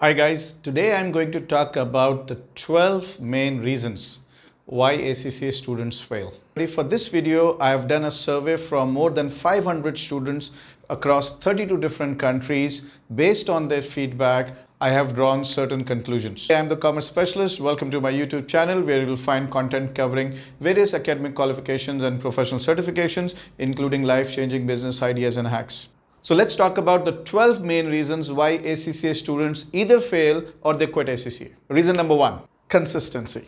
Hi guys, today I'm going to talk about the 12 main reasons why ACCA students fail. For this video, I have done a survey from more than 500 students across 32 different countries. Based on their feedback, I have drawn certain conclusions. I am the commerce specialist. Welcome to my YouTube channel where you will find content covering various academic qualifications and professional certifications, including life-changing business ideas and hacks. So let's talk about the 12 main reasons why ACCA students either fail or they quit ACCA. Reason number 1, consistency.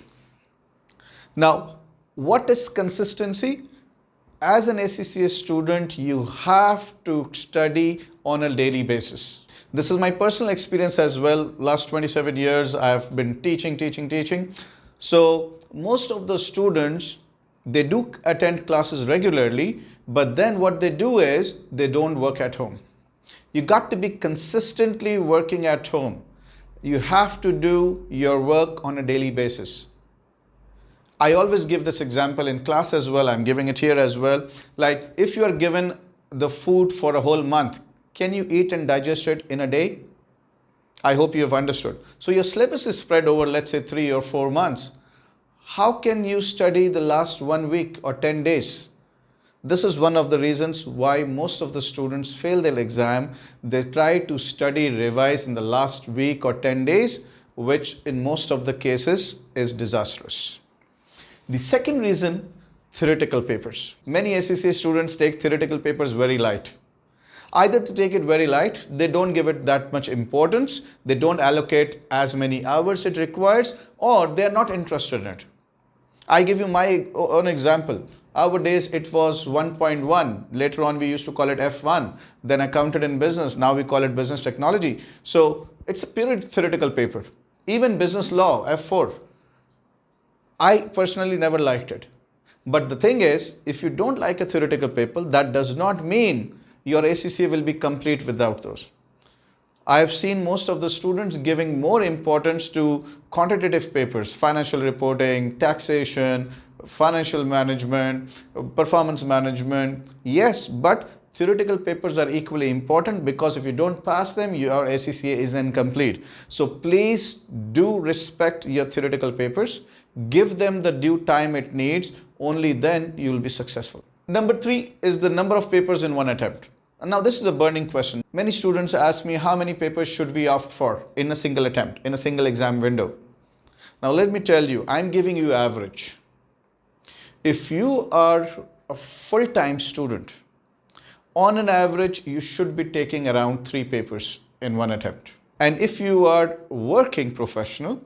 Now, what is consistency? As an ACCA student, you have to study on a daily basis. This is my personal experience as well. Last 27 years, I have been teaching. So most of the students, they do attend classes regularly, but then what they do is they don't work at home. You got to be consistently working at home. You have to do your work on a daily basis. I always give this example in class as well. I'm giving it here as well. Like if you are given the food for a whole month, can you eat and digest it in a day? I hope you have understood. So your syllabus is spread over, let's say 3 or 4 months. How can you study the last 1 week or 10 days? This is one of the reasons why most of the students fail their exam. They try to study, revise in the last week or 10 days, which in most of the cases is disastrous. The second reason, theoretical papers. Many ACCA students take theoretical papers very light. Either to take it very light, they don't give it that much importance, they don't allocate as many hours it requires, or they are not interested in it. I give you my own example. Our days it was 1.1. Later on we used to call it F1. Then accounted in business. Now we call it business technology. So it's a pure theoretical paper. Even business law, F4. I personally never liked it. But the thing is, if you don't like a theoretical paper, that does not mean your ACCA will be complete without those. I have seen most of the students giving more importance to quantitative papers, financial reporting, taxation, financial management, performance management. Yes, but theoretical papers are equally important because if you don't pass them, your ACCA is incomplete. So please do respect your theoretical papers. Give them the due time it needs. Only then you will be successful. Number 3 is the number of papers in one attempt. Now this is a burning question. Many students ask me how many papers should we opt for in a single attempt, in a single exam window. Now let me tell you, I'm giving you average. If you are a full-time student, on an average you should be taking around 3 papers in one attempt. And if you are working professional,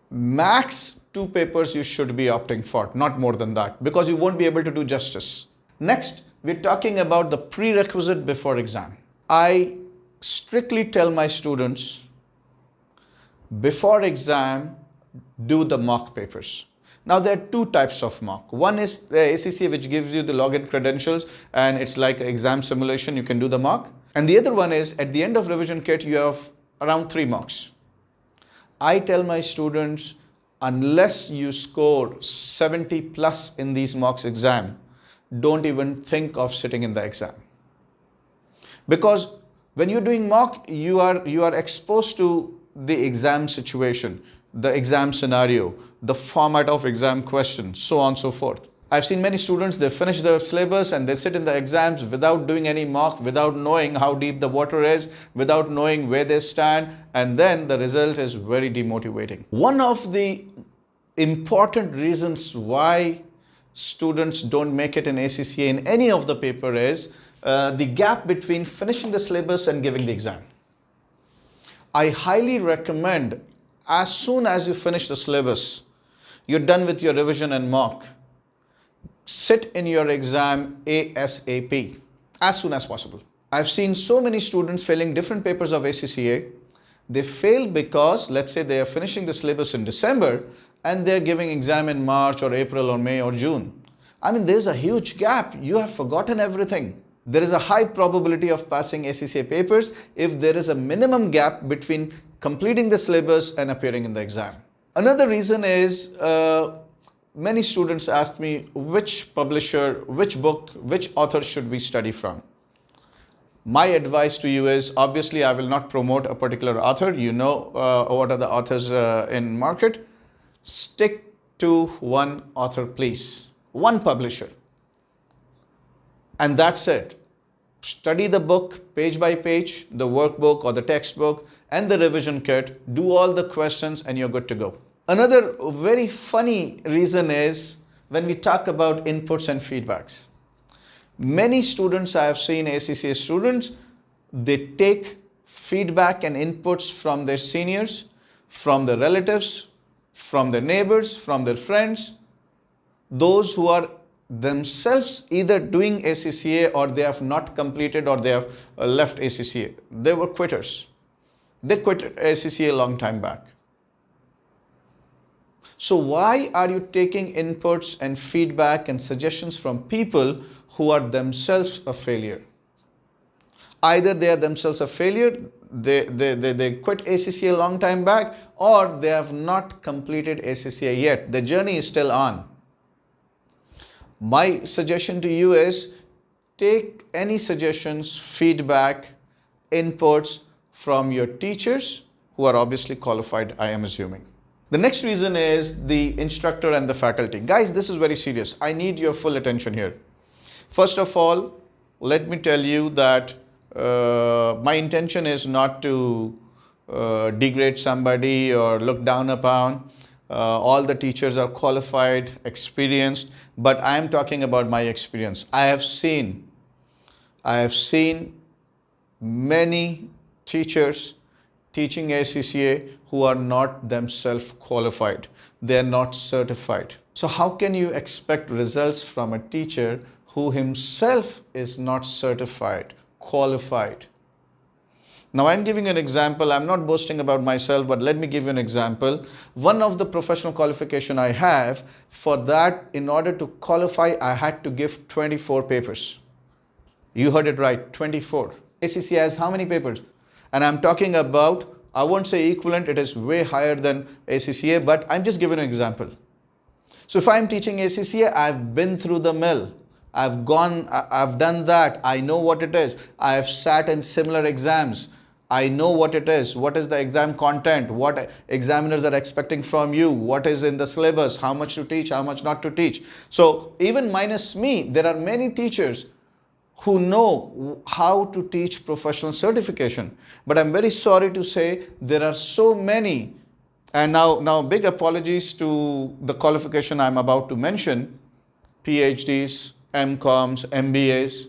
max 2 papers you should be opting for, not more than that, because you won't be able to do justice. Next, we're talking about the prerequisite before exam. I strictly tell my students, before exam, do the mock papers. Now there are 2 types of mock. One is the ACCA, which gives you the login credentials and it's like an exam simulation, you can do the mock. And the other one is at the end of revision kit, you have around 3 mocks. I tell my students, unless you score 70 plus in these mocks exam, don't even think of sitting in the exam. Because when you're doing mock, you are exposed to the exam situation, the exam scenario, the format of exam questions, so on and so forth. I've seen many students, they finish their syllabus and they sit in the exams without doing any mock, without knowing how deep the water is, without knowing where they stand, and then the result is very demotivating. One of the important reasons why students don't make it in ACCA in any of the paper is the gap between finishing the syllabus and giving the exam. I highly recommend, as soon as you finish the syllabus, you're done with your revision and mock, sit in your exam ASAP, as soon as possible. I've seen so many students failing different papers of ACCA. They fail because, let's say they are finishing the syllabus in December and they're giving exam in March or April or May or June. I mean, there's a huge gap. You have forgotten everything. There is a high probability of passing ACCA papers if there is a minimum gap between completing the syllabus and appearing in the exam. Another reason is many students ask me which publisher, which book, which author should we study from. My advice to you is, obviously I will not promote a particular author. You know what are the authors in market. Stick to one author, please. One publisher. And that's it. Study the book page by page, the workbook or the textbook and the revision kit. Do all the questions and you're good to go. Another very funny reason is when we talk about inputs and feedbacks. Many students, I have seen ACCA students, they take feedback and inputs from their seniors, from their relatives, from their neighbors, from their friends, those who are themselves either doing ACCA or they have not completed or they have left ACCA. They were quitters. They quit ACCA a long time back. So why are you taking inputs and feedback and suggestions from people who are themselves a failure? Either they are themselves a failure, they quit ACCA a long time back, or they have not completed ACCA yet. The journey is still on. My suggestion to you is take any suggestions, feedback, inputs from your teachers who are obviously qualified, I am assuming. The next reason is the instructor and the faculty. Guys, this is very serious. I need your full attention here. First of all, let me tell you that my intention is not to degrade somebody or look down upon. All the teachers are qualified, experienced, but I am talking about my experience. I have seen many teachers teaching ACCA who are not themselves qualified. They are not certified. So how can you expect results from a teacher who himself is not certified, qualified? Now I'm giving an example. I'm not boasting about myself, but let me give you an example. One of the professional qualification I have, for that, in order to qualify, I had to give 24 papers. You heard it right, 24. ACCA has how many papers? And I'm talking about, I won't say equivalent, it is way higher than ACCA, but I'm just giving an example. So if I'm teaching ACCA, I've been through the mill. I've done that. I know what it is. I have sat in similar exams. I know what it is. What is the exam content? What examiners are expecting from you? What is in the syllabus? How much to teach? How much not to teach? So even minus me, there are many teachers who know how to teach professional certification. But I'm very sorry to say there are so many. And now big apologies to the qualification I'm about to mention. PhDs, MComs, MBAs.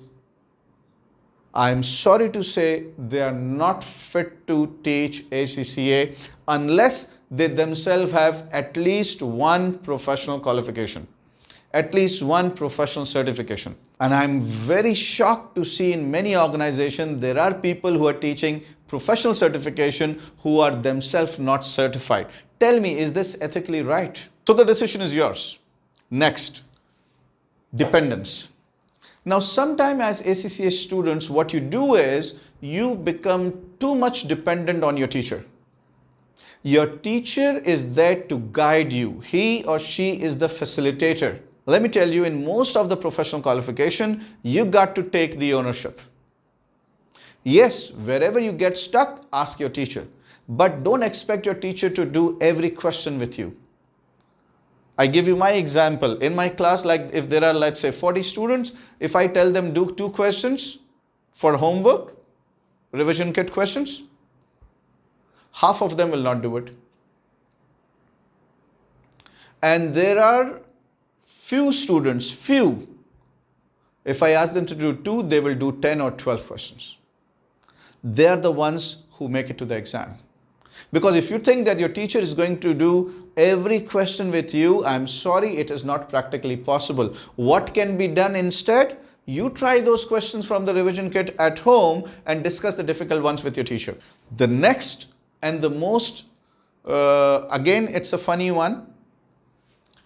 I'm sorry to say they are not fit to teach ACCA unless they themselves have at least one professional qualification, at least one professional certification. And I'm very shocked to see in many organizations there are people who are teaching professional certification who are themselves not certified. Tell me, is this ethically right? So the decision is yours. Next, dependence. Now, sometime as ACCA students, what you do is you become too much dependent on your teacher. Your teacher is there to guide you. He or she is the facilitator. Let me tell you, in most of the professional qualification, you got to take the ownership. Yes, wherever you get stuck, ask your teacher. But don't expect your teacher to do every question with you. I give you my example. In my class, like if there are, let's say, 40 students, if I tell them do 2 questions for homework, revision kit questions, half of them will not do it. And there are few students, if I ask them to do 2, they will do 10 or 12 questions. They are the ones who make it to the exam. Because if you think that your teacher is going to do every question with you, I'm sorry, it is not practically possible. What can be done instead? You try those questions from the revision kit at home and discuss the difficult ones with your teacher. The next and the most, again, it's a funny one.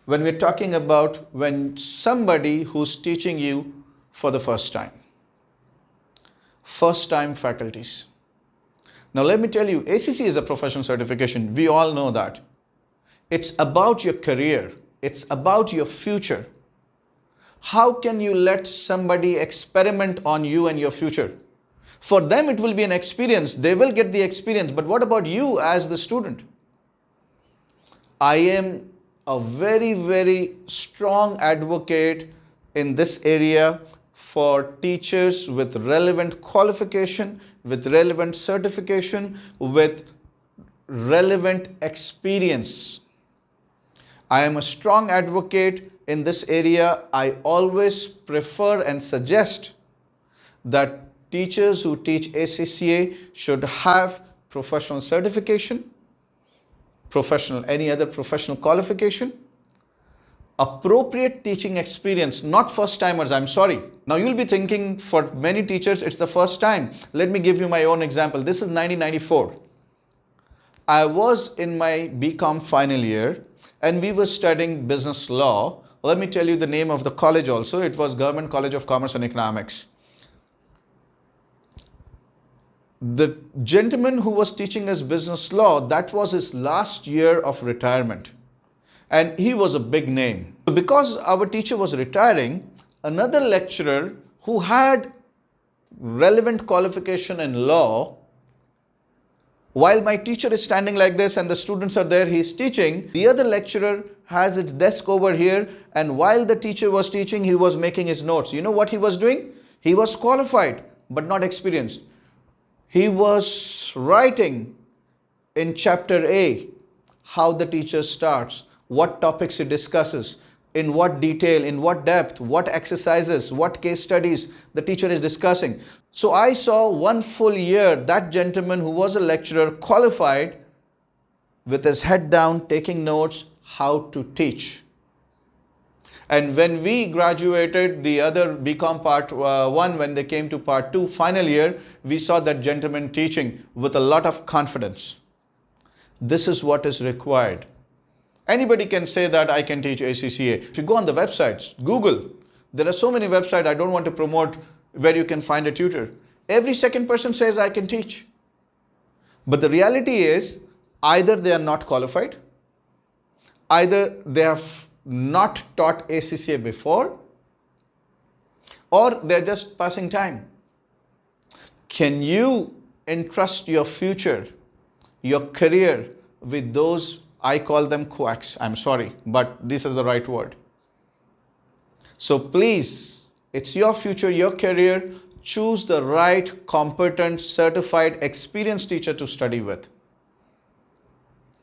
When we're talking about when somebody who's teaching you for the first time faculties. Now let me tell you, ACCA is a professional certification. We all know that. It's about your career. It's about your future. How can you let somebody experiment on you and your future? For them, it will be an experience. They will get the experience. But what about you as the student? I am a very, very strong advocate in this area for teachers with relevant qualification, with relevant certification, with relevant experience. I am a strong advocate in this area. I always prefer and suggest that teachers who teach ACCA should have professional certification, any other professional qualification, appropriate teaching experience, not first timers, I'm sorry. Now you'll be thinking for many teachers it's the first time. Let me give you my own example. This is 1994. I was in my BCom final year and we were studying business law. Let me tell you the name of the college also. It was Government College of Commerce and Economics. The gentleman who was teaching us business law, that was his last year of retirement. And he was a big name. Because our teacher was retiring, another lecturer who had relevant qualification in law, while my teacher is standing like this and the students are there, he's teaching, the other lecturer has his desk over here, and while the teacher was teaching, he was making his notes. You know what he was doing? He was qualified, but not experienced. He was writing in chapter A how the teacher starts, what topics he discusses, in what detail, in what depth, what exercises, what case studies the teacher is discussing. So I saw 1 full year that gentleman who was a lecturer qualified with his head down taking notes how to teach. And when we graduated, the other BCom part 1, when they came to part 2 final year, we saw that gentleman teaching with a lot of confidence. This is what is required. Anybody can say that I can teach ACCA. If you go on the websites, Google, there are so many websites, I don't want to promote where you can find a tutor. Every second person says I can teach. But the reality is either they are not qualified, either they have not taught ACCA before, or they're just passing time. Can you entrust your future, your career with those, I call them quacks, I'm sorry, but this is the right word. So please, it's your future, your career. Choose the right, competent, certified, experienced teacher to study with.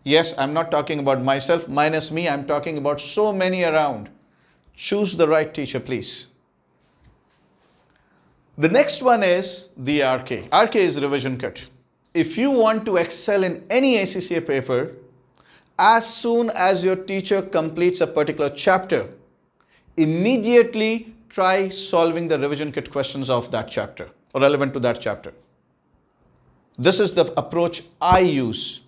Yes, I'm not talking about myself, minus me, I'm talking about so many around. Choose the right teacher, please. The next one is the RK. RK is revision kit. If you want to excel in any ACCA paper, as soon as your teacher completes a particular chapter, immediately try solving the revision kit questions of that chapter or relevant to that chapter. This is the approach I use.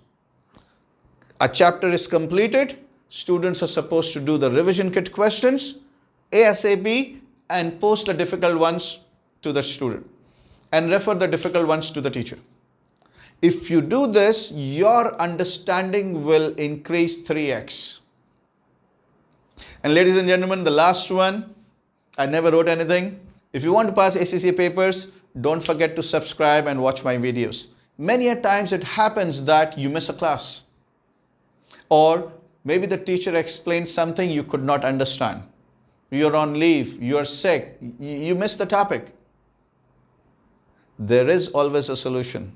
A chapter is completed, students are supposed to do the revision kit questions ASAP and post the difficult ones to the student and refer the difficult ones to the teacher. If you do this, your understanding will increase 3x. And ladies and gentlemen, the last one, I never wrote anything. If you want to pass ACCA papers, don't forget to subscribe and watch my videos. Many a times it happens that you miss a class. Or maybe the teacher explained something you could not understand. You're on leave, you're sick, you missed the topic. There is always a solution.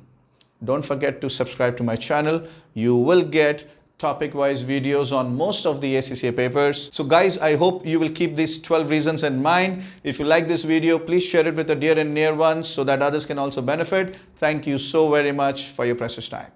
Don't forget to subscribe to my channel. You will get topic-wise videos on most of the ACCA papers. So guys, I hope you will keep these 12 reasons in mind. If you like this video, please share it with a dear and near ones so that others can also benefit. Thank you so very much for your precious time.